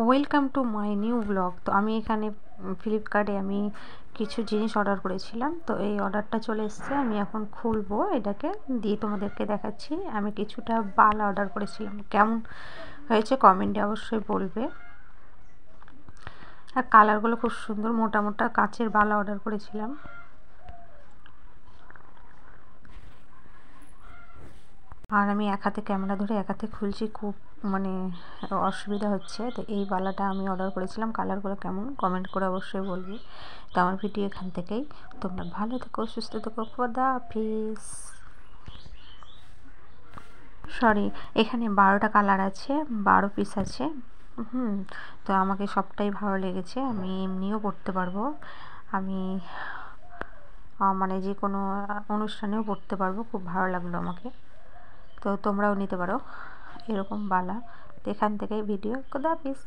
Welcome to my new blog. তো আমি এখানে ফ্লিপকার্টে আমি কিছু জিনিস অর্ডার করেছিলাম, তো এই অর্ডারটা চলে এসছে। আমি এখন খুলবো এটাকে, দিয়ে তোমাদেরকে দেখাচ্ছি। আমি কিছুটা বালা অর্ডার করেছিলাম, কেমন হয়েছে কমেন্টে অবশ্যই বলবে। আর কালারগুলো খুব সুন্দর, মোটা মোটা কাচের বালা অর্ডার করেছিলাম। আর আমি এক হাতে ক্যামেরা ধরে এক হাতে খুলছি, খুব অসুবিধা হচ্ছে। তো এই বালাটা আমি অর্ডার করেছিলাম। কালারগুলো কেমন কমেন্ট করে অবশ্যই বলবি। তো আমার ভিডিও এখান থেকেই। তোমরা ভালো থেকো, সুস্থ থেকো, খোদা হাফেজ। সরি, এখানে 12টা কালার আছে, 12 পিস আছে। তো আমাকে সবটাই ভালো লেগেছে। আমি এমনিও পরতে পারবো, আমি যে কোনো অনুষ্ঠানেও পরতে পারবো। খুব ভালো লাগলো আমাকে। তো তোমরাও নিতে পারো এরকম বালা। তো এখান থেকেই ভিডিও, খোদা হাফেজ।